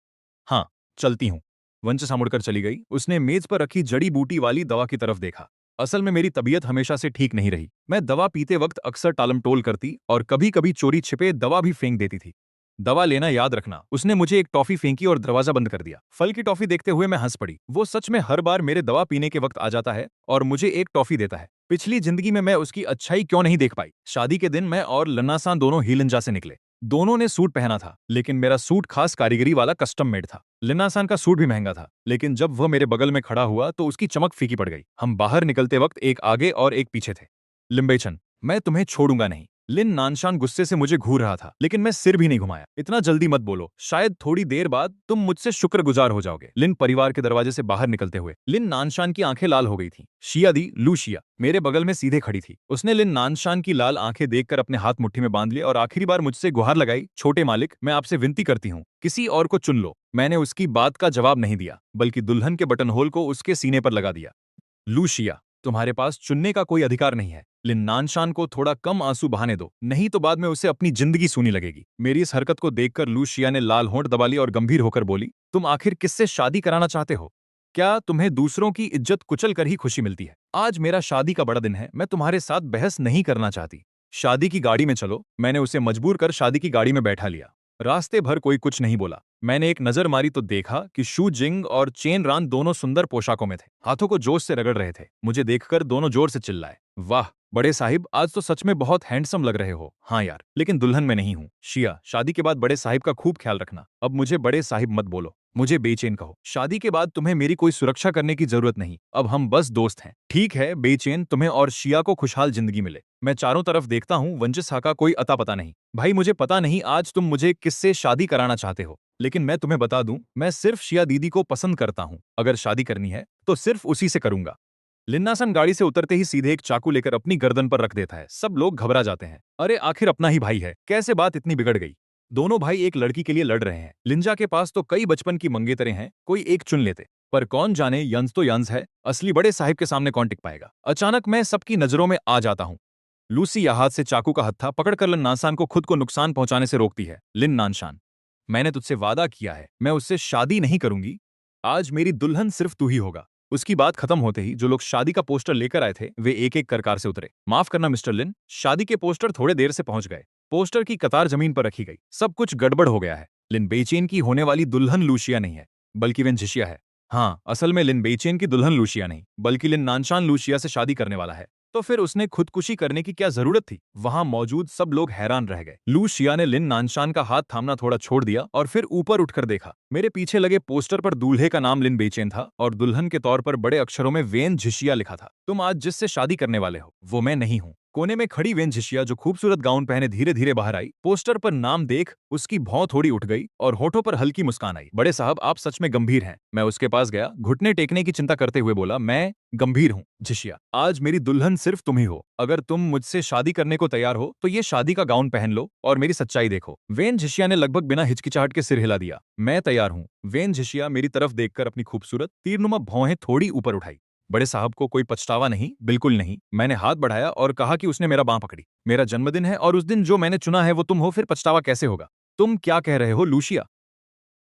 हाँ, चलती हूँ। वंचिसा मुड़कर चली गई। उसने मेज पर रखी जड़ी बूटी वाली दवा की तरफ देखा। असल में मेरी तबीयत हमेशा से ठीक नहीं रही। मैं दवा पीते वक्त अक्सर टालमटोल करती और कभी कभी चोरी छिपे दवा भी फेंक देती थी। दवा लेना याद रखना। उसने मुझे एक टॉफी फेंकी और दरवाजा बंद कर दिया। फल की टॉफी देखते हुए मैं हंस पड़ी। वो सच में हर बार मेरे दवा पीने के वक्त आ जाता है और मुझे एक टॉफी देता है। पिछली जिंदगी में मैं उसकी अच्छाई क्यों नहीं देख पाई? शादी के दिन मैं और लन्नासान दोनों हीलंजा से निकले। दोनों ने सूट पहना था, लेकिन मेरा सूट खास कारीगरी वाला कस्टम मेड था। लिन्नासान का सूट भी महंगा था, लेकिन जब वह मेरे बगल में खड़ा हुआ तो उसकी चमक फीकी पड़ गई। हम बाहर निकलते वक्त एक आगे और एक पीछे थे। लिम्बेचन, मैं तुम्हें छोड़ूंगा नहीं। लिन नानशान गुस्से से मुझे घूर रहा था, लेकिन मैं सिर भी नहीं घुमाया। इतना जल्दी मत बोलो, शायद थोड़ी देर बाद तुम मुझसे शुक्रगुजार हो जाओगे। लिन परिवार के दरवाजे से बाहर निकलते हुए लिन नानशान की आंखें लाल हो गई थीं। शिया दी, लूशिया मेरे बगल में सीधे खड़ी थी। उसने लिन नानशान की लाल आंखें देखकर अपने हाथ मुट्ठी में बांध लिए और आखिरी बार मुझसे गुहार लगाई, छोटे मालिक, मैं आपसे विनती करती हूँ, किसी और को चुन लो। मैंने उसकी बात का जवाब नहीं दिया, बल्कि दुल्हन के बटन होल को उसके सीने पर लगा दिया। लूशिया, तुम्हारे पास चुनने का कोई अधिकार नहीं है। लिन नानशान को थोड़ा कम आंसू बहाने दो, नहीं तो बाद में उसे अपनी जिंदगी सूनी लगेगी। मेरी इस हरकत को देखकर लूशिया ने लाल होंठ दबा ली और गंभीर होकर बोली, तुम आखिर किससे शादी कराना चाहते हो? क्या तुम्हें दूसरों की इज्जत कुचल कर ही खुशी मिलती है? आज मेरा शादी का बड़ा दिन है, मैं तुम्हारे साथ बहस नहीं करना चाहती। शादी की गाड़ी में चलो। मैंने उसे मजबूर कर शादी की गाड़ी में बैठा लिया। रास्ते भर कोई कुछ नहीं बोला। मैंने एक नजर मारी तो देखा कि शू जिंग और चेन रान दोनों सुंदर पोशाकों में थे, हाथों को जोश से रगड़ रहे थे। मुझे देखकर दोनों जोर से चिल्लाए, वाह बड़े साहिब, आज तो सच में बहुत हैंडसम लग रहे हो। हाँ यार, लेकिन दुल्हन में नहीं हूँ। शिया, शादी के बाद बड़े साहिब का खूब ख्याल रखना। अब मुझे बड़े साहिब मत बोलो। मुझे बेचैन कहो। शादी के बाद तुम्हें मेरी कोई सुरक्षा करने की जरूरत नहीं, अब हम बस दोस्त हैं। ठीक है बेचैन, तुम्हें और शिया को खुशहाल जिंदगी मिले। मैं चारों तरफ देखता हूँ, वंचिसा का कोई अता पता नहीं। भाई मुझे पता नहीं आज तुम मुझे किससे शादी कराना चाहते हो, लेकिन मैं तुम्हें बता दूं, मैं सिर्फ शिया दीदी को पसंद करता हूँ। अगर शादी करनी है तो सिर्फ उसी से करूंगा। लिन्नासन गाड़ी से उतरते ही सीधे एक चाकू लेकर अपनी गर्दन पर रख देता है। सब लोग घबरा जाते हैं। अरे आखिर अपना ही भाई है, कैसे बात इतनी बिगड़ गई। दोनों भाई एक लड़की के लिए लड़ रहे हैं। लिंजा के पास तो कई बचपन की मंगेतरें हैं, कोई एक चुन लेते। पर कौन जाने, यंस तो यंस है, असली बड़े साहिब के सामने कौन टिक पाएगा। अचानक मैं सबकी नजरों में आ जाता हूँ। लूसी हाथ से चाकू का हत्था पकड़कर लिन नानशान को खुद को नुकसान पहुंचाने से रोकती है। लिन नानशान, मैंने तुझसे वादा किया है, मैं उससे शादी नहीं करूंगी। आज मेरी दुल्हन सिर्फ तू ही होगा। उसकी बात खत्म होते ही जो लोग शादी का पोस्टर लेकर आए थे वे एक एक कर कार से उतरे। माफ करना मिस्टर लिन, शादी के पोस्टर थोड़े देर से पहुंच गए। पोस्टर की कतार जमीन पर रखी गई। सब कुछ गड़बड़ हो गया है। लिन बेचैन की होने वाली दुल्हन लूशिया नहीं है, बल्कि वेन झिशिया है। हाँ, असल में लिन बेचैन की दुल्हन लूशिया नहीं, बल्कि लिन नानशान लूशिया से शादी करने वाला है। तो फिर उसने खुदकुशी करने की क्या जरूरत थी। वहां मौजूद सब लोग हैरान रह गए। लू शिया ने लिन नानशान का हाथ थामना थोड़ा छोड़ दिया और फिर ऊपर उठकर देखा। मेरे पीछे लगे पोस्टर पर दूल्हे का नाम लिन बेचैन था और दुल्हन के तौर पर बड़े अक्षरों में वेन झिशिया लिखा था। तुम आज जिससे शादी करने वाले हो वो मैं नहीं हूँ। कोने में खड़ी वेन झिशिया जो खूबसूरत गाउन पहने धीरे धीरे बाहर आई। पोस्टर पर नाम देख उसकी भौं थोड़ी उठ गई और होठों पर हल्की मुस्कान आई। बड़े साहब आप सच में गंभीर हैं। मैं उसके पास गया, घुटने टेकने की चिंता करते हुए बोला, मैं गंभीर हूँ झिशिया। आज मेरी दुल्हन सिर्फ तुम ही हो। अगर तुम मुझसे शादी करने को तैयार हो तो ये शादी का गाउन पहन लो और मेरी सच्चाई देखो। वेन झिशिया ने लगभग बिना हिचकिचाहट के सिर हिला दिया। मैं तैयार हूँ। वेन झिशिया मेरी तरफ देखकर अपनी खूबसूरत तीरनुमा भौहें थोड़ी ऊपर उठाई। बड़े साहब को कोई पछतावा नहीं, बिल्कुल नहीं। मैंने हाथ बढ़ाया और कहा कि उसने मेरा बांह पकड़ी। मेरा जन्मदिन है और उस दिन जो मैंने चुना है वो तुम हो, फिर पछतावा कैसे होगा। तुम क्या कह रहे हो लूशिया।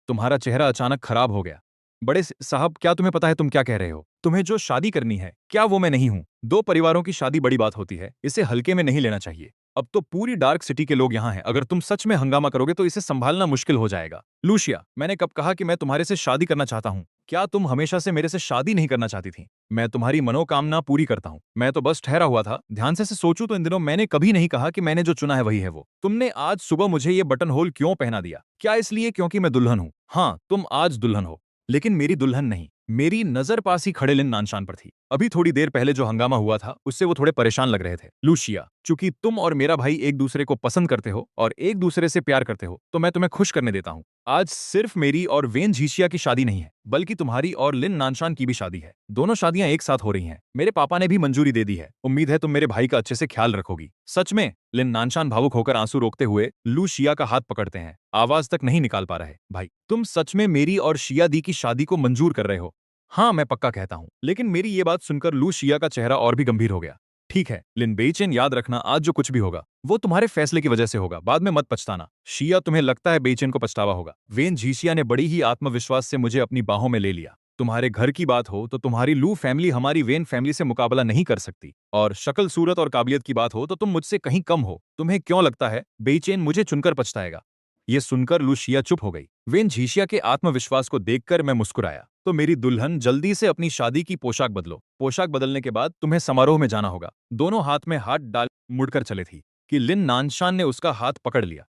तुम्हारा चेहरा अचानक खराब हो गया। बड़े साहब क्या तुम्हें पता है तुम क्या कह रहे हो। तुम्हें जो शादी करनी है क्या वो मैं नहीं हूं। दो परिवारों की शादी बड़ी बात होती है, इसे हल्के में नहीं लेना चाहिए। अब तो पूरी डार्क सिटी के लोग यहाँ हैं, अगर तुम सच में हंगामा करोगे तो इसे संभालना मुश्किल हो जाएगा। लूशिया, मैंने कब कहा कि मैं तुम्हारे से शादी करना चाहता हूँ। क्या तुम हमेशा से मेरे से शादी नहीं करना चाहती थी। मैं तुम्हारी मनोकामना पूरी करता हूँ। मैं तो बस ठहरा हुआ था। ध्यान से सोचूं तो इन दिनों मैंने कभी नहीं कहा कि मैंने जो चुना है वही है वो। तुमने आज सुबह मुझे ये बटन होल क्यों पहना दिया। क्या इसलिए क्योंकि मैं दुल्हन हूँ। हाँ, तुम आज दुल्हन हो, लेकिन मेरी दुल्हन नहीं। मेरी नजर पास ही खड़े लिन नानशान पर थी। अभी थोड़ी देर पहले जो हंगामा हुआ था उससे वो थोड़े परेशान लग रहे थे। लूशिया, चूंकि तुम और मेरा भाई एक दूसरे को पसंद करते हो और एक दूसरे से प्यार करते हो तो मैं तुम्हें खुश करने देता हूँ। आज सिर्फ मेरी और वेन झिशिया की शादी नहीं है, बल्कि तुम्हारी और लिन नानशान की भी शादी है। दोनों शादियां एक साथ हो रही हैं। मेरे पापा ने भी मंजूरी दे दी है। उम्मीद है तुम मेरे भाई का अच्छे से ख्याल रखोगी। सच में। लिन नानशान भावुक होकर आंसू रोकते हुए लू शिया का हाथ पकड़ते हैं। आवाज तक नहीं निकाल पा रहे। भाई, तुम सच में मेरी और शिया दी की शादी को मंजूर कर रहे हो। हाँ, मैं पक्का कहता हूँ। लेकिन मेरी ये बात सुनकर लू शिया का चेहरा और भी गंभीर हो गया। ठीक है लिन बेचैन, याद रखना आज जो कुछ भी होगा वो तुम्हारे फैसले की वजह से होगा, बाद में मत पछताना। शिया, तुम्हें लगता है बेचैन को पछतावा होगा। वेन झिशिया ने बड़ी ही आत्मविश्वास से मुझे अपनी बाहों में ले लिया। तुम्हारे घर की बात हो तो तुम्हारी लू फैमिली हमारी वेन फैमिली से मुकाबला नहीं कर सकती, और शक्ल सूरत और काबिलियत की बात हो तो तुम मुझसे कहीं कम हो। तुम्हें क्यों लगता है बेचैन मुझे चुनकर पछताएगा। ये सुनकर लूशिया चुप हो गई। वेन झिशिया के आत्मविश्वास को देखकर मैं मुस्कुराया। तो मेरी दुल्हन, जल्दी से अपनी शादी की पोशाक बदलो। पोशाक बदलने के बाद तुम्हें समारोह में जाना होगा। दोनों हाथ में हाथ डाल मुड़कर चले थी कि लिन नानशान ने उसका हाथ पकड़ लिया।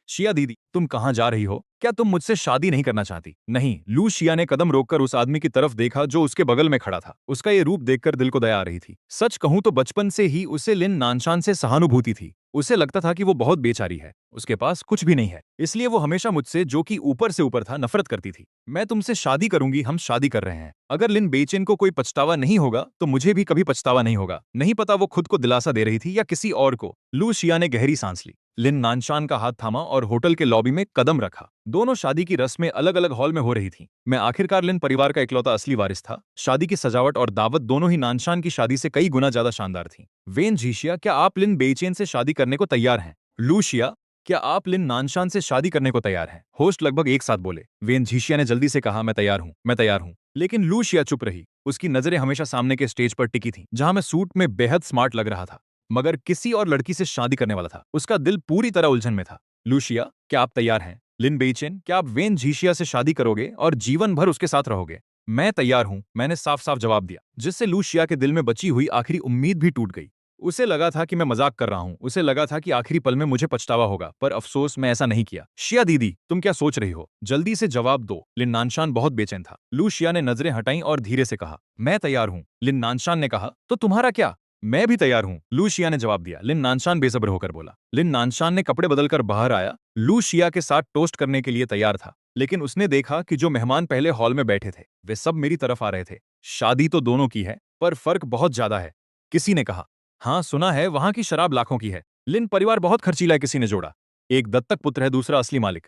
शिया दीदी, तुम कहाँ जा रही हो। क्या तुम मुझसे शादी नहीं करना चाहती। नहीं। लू शिया ने कदम रोककर उस आदमी की तरफ देखा जो उसके बगल में खड़ा था। उसका ये रूप देखकर दिल को दया आ रही थी। सच कहूं तो बचपन से ही उसे लिन नानशान से सहानुभूति थी। उसे लगता था कि वो बहुत बेचारी है, उसके पास कुछ भी नहीं है, इसलिए वो हमेशा मुझसे, जो कि ऊपर से ऊपर था, नफरत करती थी। मैं तुमसे शादी करूंगी, हम शादी कर रहे हैं। अगर लिन बेचैन को कोई पछतावा नहीं होगा तो मुझे भी कभी पछतावा नहीं होगा। नहीं पता वो खुद को दिलासा दे रही थी या किसी और को। लू शिया ने गहरी सांस ली। लिन नानशान का हाथ थामा और होटल के लॉबी में कदम रखा। दोनों शादी की रस्में अलग अलग हॉल में हो रही थीं। मैं आखिरकार लिन परिवार का इकलौता असली वारिस था। शादी की सजावट और दावत दोनों ही नानशान की शादी से कई गुना ज्यादा शानदार थीं। वेन झिशिया, क्या आप लिन बेचैन से शादी करने को तैयार हैं। लूशिया, क्या आप लिन नानशान से शादी करने को तैयार हैं। होस्ट लगभग एक साथ बोले। वेन झिशिया ने जल्दी से कहा, मैं तैयार हूं, मैं तैयार हूं। लेकिन लूशिया चुप रही। उसकी नजरें हमेशा सामने के स्टेज पर टिकी थीं, जहां मैं सूट में बेहद स्मार्ट लग रहा था, मगर किसी और लड़की से शादी करने वाला था। उसका दिल पूरी तरह उलझन में था। लूशिया, क्या आप तैयार हैं। लिन बेचैन, क्या आप वेन झिशिया से शादी करोगे और जीवन भर उसके साथ रहोगे। मैं तैयार हूं, मैंने साफ साफ जवाब दिया, जिससे लूशिया के दिल में बची हुई आखिरी उम्मीद भी टूट गई। उसे लगा था कि मैं मजाक कर रहा हूँ, उसे लगा था कि आखिरी पल में मुझे पछतावा होगा, पर अफसोस मैं ऐसा नहीं किया। शिया दीदी, तुम क्या सोच रही हो? जल्दी से जवाब दो। लिन नानशान बहुत बेचैन था। लू शिया ने नजरें हटाई और धीरे से कहा, मैं तैयार हूँ। लिन नानशान ने कहा, तो तुम्हारा क्या? मैं भी तैयार हूँ, लू शिया ने जवाब दिया। लिन नानशान बेसब्र होकर बोला। लिन नानशान ने कपड़े बदलकर बाहर आया। लू शिया के साथ टोस्ट करने के लिए तैयार था, लेकिन उसने देखा कि जो मेहमान पहले हॉल में बैठे थे वे सब मेरी तरफ आ रहे थे। शादी तो दोनों की है, पर फर्क बहुत ज्यादा है, किसी ने कहा। हाँ, सुना है वहां की शराब लाखों की है। लिन परिवार बहुत खर्चीला है, किसी ने जोड़ा। एक दत्तक पुत्र है, दूसरा असली मालिक।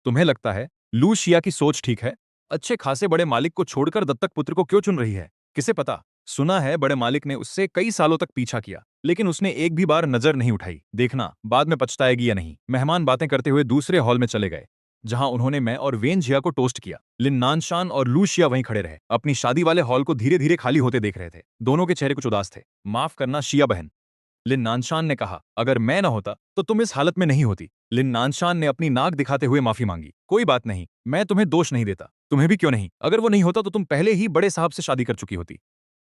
तुम्हें लगता है लू शिया की सोच ठीक है? अच्छे खासे बड़े मालिक को छोड़कर दत्तक पुत्र को क्यों चुन रही है? किसे पता। सुना है बड़े मालिक ने उससे कई सालों तक पीछा किया, लेकिन उसने एक भी बार नजर नहीं उठाई। देखना बाद में पछताएगी या नहीं। मेहमान बातें करते हुए दूसरे हॉल में चले गए, जहां उन्होंने मैं और वेन जिया को टोस्ट किया। लिन नानशान और लू शिया वहीं खड़े रहे, अपनी शादी वाले हॉल को धीरे धीरे खाली होते देख रहे थे। दोनों के चेहरे कुछ उदास थे। माफ करना शिया बहन, लिन नानशान ने कहा, अगर मैं न होता तो तुम इस हालत में नहीं होती। लिन नानशान ने अपनी नाक दिखाते हुए माफी मांगी। कोई बात नहीं, मैं तुम्हें दोष नहीं देता। तुम्हें भी क्यों नहीं? अगर वो नहीं होता तो तुम पहले ही बड़े साहब से शादी कर चुकी होती।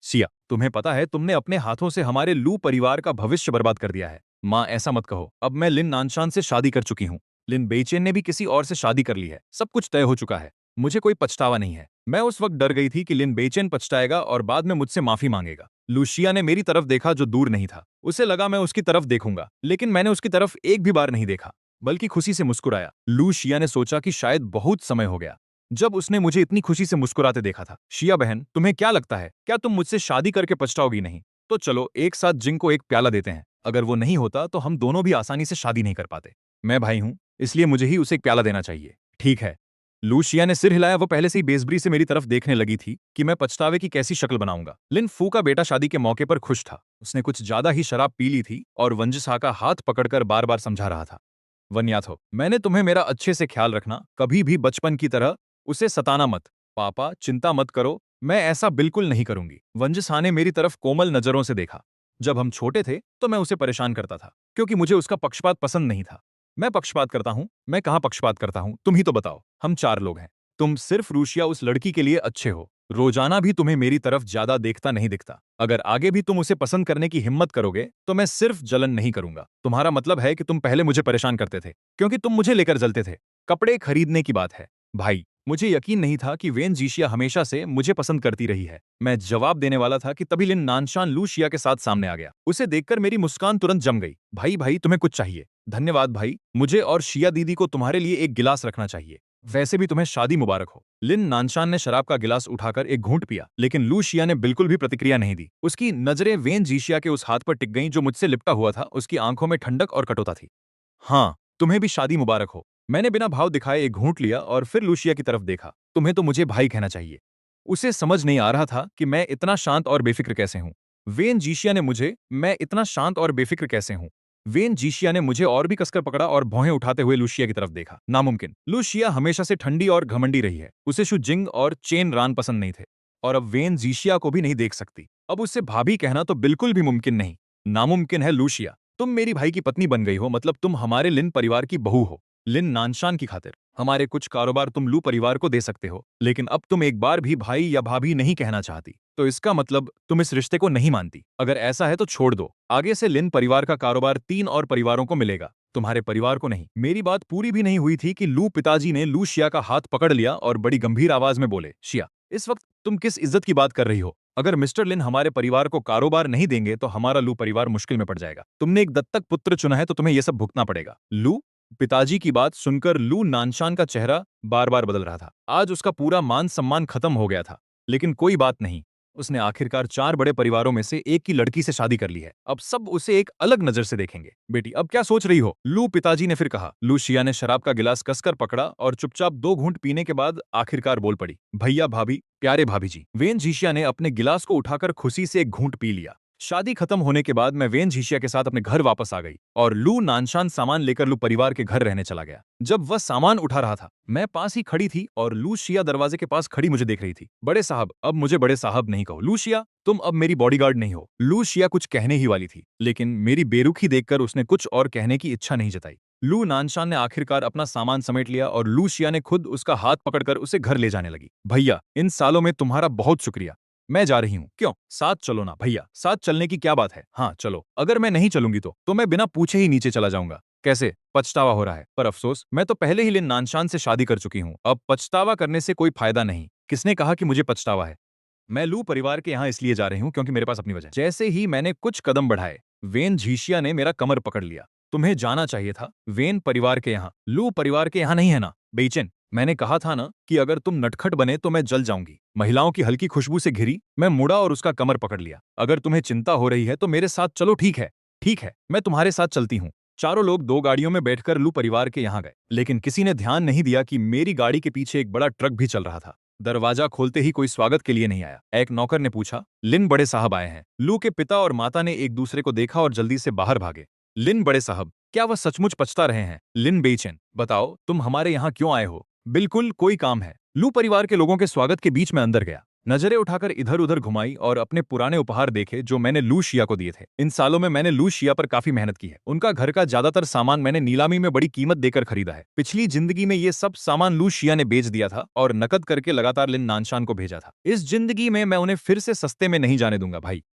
सिया, तुम्हें पता है तुमने अपने हाथों से हमारे लू परिवार का भविष्य बर्बाद कर दिया है। माँ, ऐसा मत कहो। अब मैं लिन नानशान से शादी कर चुकी हूँ। लिन बेइचेन ने भी किसी और से शादी कर ली है। सब कुछ तय हो चुका है। मुझे कोई पछतावा नहीं है। मैं उस वक्त डर गई थी कि लिन बेइचेन पछताएगा और बाद में मुझसे माफी मांगेगा। लूशिया ने मेरी तरफ देखा, जो दूर नहीं था। उसे लगा मैं उसकी तरफ देखूंगा, लेकिन मैंने उसकी तरफ एक भी बार नहीं देखा, बल्कि खुशी से मुस्कुराया। लूशिया ने सोचा कि शायद बहुत समय हो गया जब उसने मुझे इतनी खुशी से मुस्कुराते देखा था। शिया बहन, तुम्हें क्या लगता है, क्या तुम मुझसे शादी करके पछताओगी नहीं? तो चलो एक साथ जिंग को एक प्याला देते हैं। अगर वो नहीं होता तो हम दोनों भी आसानी से शादी नहीं कर पाते। मैं भाई हूं, इसलिए मुझे ही उसे एक प्याला देना चाहिए। ठीक है। लूशिया ने सिर हिलाया। वो पहले से ही बेसब्री से मेरी तरफ देखने लगी थी कि मैं पछतावे की कैसी शक्ल बनाऊंगा। लिन फू का बेटा शादी के मौके पर खुश था। उसने कुछ ज्यादा ही शराब पी ली थी और वंजसा का हाथ पकड़कर बार बार समझा रहा था, वन्याथो, मैंने तुम्हें मेरा अच्छे से ख्याल रखना, कभी भी बचपन की तरह उसे सताना मत। पापा, चिंता मत करो, मैं ऐसा बिल्कुल नहीं करूंगी। वंजसा ने मेरी तरफ कोमल नजरों से देखा। जब हम छोटे थे तो मैं उसे परेशान करता था, क्योंकि मुझे उसका पक्षपात पसंद नहीं था। मैं पक्षपात करता हूँ? मैं कहाँ पक्षपात करता हूँ? तुम ही तो बताओ। हम 4 लोग हैं। तुम सिर्फ रूशिया उस लड़की के लिए अच्छे हो। रोजाना भी तुम्हें मेरी तरफ ज्यादा देखता नहीं दिखता। अगर आगे भी तुम उसे पसंद करने की हिम्मत करोगे तो मैं सिर्फ जलन नहीं करूंगा। तुम्हारा मतलब है कि तुम पहले मुझे परेशान करते थे क्योंकि तुम मुझे लेकर जलते थे। कपड़े खरीदने की बात है। भाई, मुझे यकीन नहीं था कि वेन जीशिया हमेशा से मुझे पसंद करती रही है। मैं जवाब देने वाला था कि तभी लिन नानशान लूशिया के साथ सामने आ गया। उसे देखकर मेरी मुस्कान तुरंत जम गई। भाई भाई, तुम्हें कुछ चाहिए? धन्यवाद भाई, मुझे और शिया दीदी को तुम्हारे लिए एक गिलास रखना चाहिए। वैसे भी तुम्हें शादी मुबारक हो। लिन नानशान ने शराब का गिलास उठाकर एक घूंट पिया, लेकिन लूशिया ने बिल्कुल भी प्रतिक्रिया नहीं दी। उसकी नजरें वेन जीशिया के उस हाथ पर टिक गईं जो मुझसे लिपटा हुआ था। उसकी आंखों में ठंडक और कटुता थी। हाँ, तुम्हें भी शादी मुबारक हो। मैंने बिना भाव दिखाए एक घूंट लिया और फिर लूशिया की तरफ देखा। तुम्हें तो मुझे भाई कहना चाहिए। उसे समझ नहीं आ रहा था कि मैं इतना शांत और बेफिक्र कैसे हूं। वेन जीशिया ने मुझे मैं इतना शांत और बेफिक्र कैसे हूं वेन जीशिया ने मुझे और भी कसकर पकड़ा और भौहें उठाते हुए लूशिया की तरफ देखा। नामुमकिन। लूशिया हमेशा से ठंडी और घमंडी रही है। उसे शु जिंग और चेन रान पसंद नहीं थे, और अब वेन जीशिया को भी नहीं देख सकती। अब उससे भाभी कहना तो बिल्कुल भी मुमकिन नहीं। नामुमकिन है। लूशिया, तुम मेरी भाई की पत्नी बन गई हो, मतलब तुम हमारे लिन परिवार की बहू हो। लिन नानशान की खातिर हमारे कुछ कारोबार तुम लू परिवार को दे सकते हो, लेकिन अब तुम एक बार भी भाई या भाभी नहीं कहना चाहती, तो इसका मतलब तुम इस रिश्ते को नहीं मानती। अगर ऐसा है तो छोड़ दो। आगे से लिन परिवार का कारोबार 3 और परिवारों को मिलेगा, तुम्हारे परिवार को नहीं। मेरी बात पूरी भी नहीं हुई थी कि लू पिताजी ने लू शिया का हाथ पकड़ लिया और बड़ी गंभीर आवाज में बोले, शिया, इस वक्त तुम किस इज्जत की बात कर रही हो? अगर मिस्टर लिन हमारे परिवार को कारोबार नहीं देंगे तो हमारा लू परिवार मुश्किल में पड़ जाएगा। तुमने एक दत्तक पुत्र चुना है तो तुम्हें यह सब भुगतना पड़ेगा। लू पिताजी की बात सुनकर लू नानशान का चेहरा बार बार बदल रहा था। आज उसका पूरा मान सम्मान खत्म हो गया था, लेकिन कोई बात नहीं। उसने आखिरकार 4 बड़े परिवारों में से एक की लड़की से शादी कर ली है। अब सब उसे एक अलग नजर से देखेंगे। बेटी, अब क्या सोच रही हो? लू पिताजी ने फिर कहा। लू शिया ने शराब का गिलास कसकर पकड़ा और चुपचाप 2 घूंट पीने के बाद आखिरकार बोल पड़ी, भैया भाभी, प्यारे भाभी जी। वेन जीशिया ने अपने गिलास को उठाकर खुशी से एक घूंट पी लिया। शादी खत्म होने के बाद मैं वेन झिशिया के साथ अपने घर वापस आ गई और लू नानशान सामान लेकर लू परिवार के घर रहने चला गया। जब वह सामान उठा रहा था, मैं पास ही खड़ी थी और लू शिया दरवाजे के पास खड़ी मुझे देख रही थी। बड़े साहब, अब मुझे बड़े साहब नहीं कहो। लू शिया, तुम अब मेरी बॉडीगार्ड नहीं हो। लू शिया कुछ कहने ही वाली थी, लेकिन मेरी बेरुखी देखकर उसने कुछ और कहने की इच्छा नहीं जताई। लू नानशान ने आखिरकार अपना सामान समेट लिया और लू शिया ने खुद उसका हाथ पकड़कर उसे घर ले जाने लगी। भैया, इन सालों में तुम्हारा बहुत शुक्रिया। मैं जा रही हूँ। क्यों? साथ चलो ना भैया, साथ चलने की क्या बात है? हाँ चलो। अगर मैं नहीं चलूंगी तो मैं बिना पूछे ही नीचे चला जाऊंगा। कैसे? पछतावा हो रहा है, पर अफसोस मैं तो पहले ही लिन नानशान से शादी कर चुकी हूँ। अब पछतावा करने से कोई फायदा नहीं। किसने कहा कि मुझे पछतावा है? मैं लू परिवार के यहाँ इसलिए जा रही हूँ क्योंकि मेरे पास अपनी वजह है। जैसे ही मैंने कुछ कदम बढ़ाए, वेन झीशिया ने मेरा कमर पकड़ लिया। तुम्हें जाना चाहिए था वेन परिवार के यहाँ, लू परिवार के यहाँ नहीं है ना? बेचैन, मैंने कहा था ना कि अगर तुम नटखट बने तो मैं जल जाऊंगी। महिलाओं की हल्की खुशबू से घिरी मैं मुड़ा और उसका कमर पकड़ लिया। अगर तुम्हें चिंता हो रही है तो मेरे साथ चलो। ठीक है, मैं तुम्हारे साथ चलती हूँ। चारों लोग 2 गाड़ियों में बैठकर लू परिवार के यहाँ गए, लेकिन किसी ने ध्यान नहीं दिया कि मेरी गाड़ी के पीछे एक बड़ा ट्रक भी चल रहा था। दरवाजा खोलते ही कोई स्वागत के लिए नहीं आया। एक नौकर ने पूछा, लिन बड़े साहब आए हैं। लू के पिता और माता ने एक दूसरे को देखा और जल्दी से बाहर भागे। लिन बड़े साहब, क्या वह सचमुच पछता रहे हैं? लिन बेचैन, बताओ तुम हमारे यहाँ क्यों आए हो? बिल्कुल कोई काम है। लू परिवार के लोगों के स्वागत के बीच में अंदर गया, नजरें उठाकर इधर उधर घुमाई और अपने पुराने उपहार देखे जो मैंने लू शिया को दिए थे। इन सालों में मैंने लू शिया पर काफी मेहनत की है। उनका घर का ज्यादातर सामान मैंने नीलामी में बड़ी कीमत देकर खरीदा है। पिछली जिंदगी में ये सब सामान लू शिया ने बेच दिया था और नकद करके लगातार लिन नानशान को भेजा था। इस जिंदगी में मैं उन्हें फिर से सस्ते में नहीं जाने दूंगा भाई।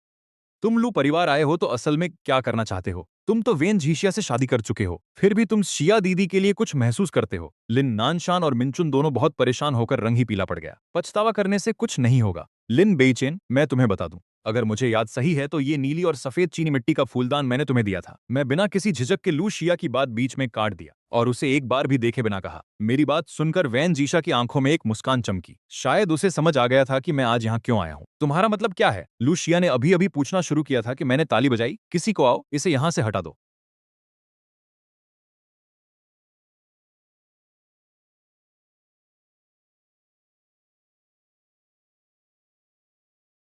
तुम लू परिवार आए हो तो असल में क्या करना चाहते हो? तुम तो वेन झीशिया से शादी कर चुके हो, फिर भी तुम शिया दीदी के लिए कुछ महसूस करते हो। लिन नानशान और मिनचुन दोनों बहुत परेशान होकर रंग ही पीला पड़ गया। पछतावा करने से कुछ नहीं होगा। लिन बेचैन, मैं तुम्हें बता दूं, अगर मुझे याद सही है तो ये नीली और सफेद चीनी मिट्टी का फूलदान मैंने तुम्हें दिया था। मैं बिना किसी झिझक के लू शिया की बात बीच में काट दिया और उसे एक बार भी देखे बिना कहा। मेरी बात सुनकर वैन जीशा की आंखों में एक मुस्कान चमकी। शायद उसे समझ आ गया था कि मैं आज यहाँ क्यों आया हूँ। तुम्हारा मतलब क्या है? लू शिया ने अभी अभी पूछना शुरू किया था कि मैंने ताली बजाई। किसी को आओ, इसे यहाँ से हटा दो।